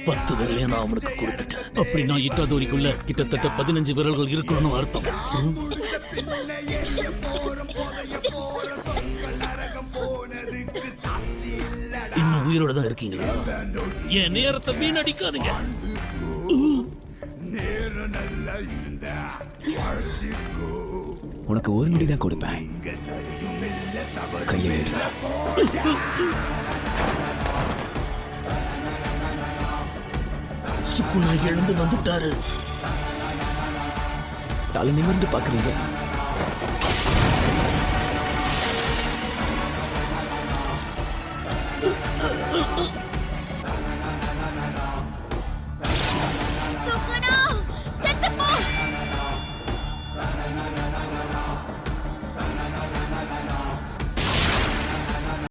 10 விரலையும் நான் அவனுக்கு கொடுத்துட்டேன். அப்படின்னா இட்டாதோரிக்குள்ள கிட்டத்தட்ட 15 விரல்கள் இருக்கணும்னு அர்த்தம். இன்னும் உயிரோட தான் இருக்கீங்களா? என் நேரத்தை வீணடிக்காதீங்க. உனக்கு ஒரு நொடி தான் கொடுப்பேன். கையை சுக்குனா எழுந்து வந்துட்டாரு. தலை நிமிர்ந்து பாக்குறீங்க.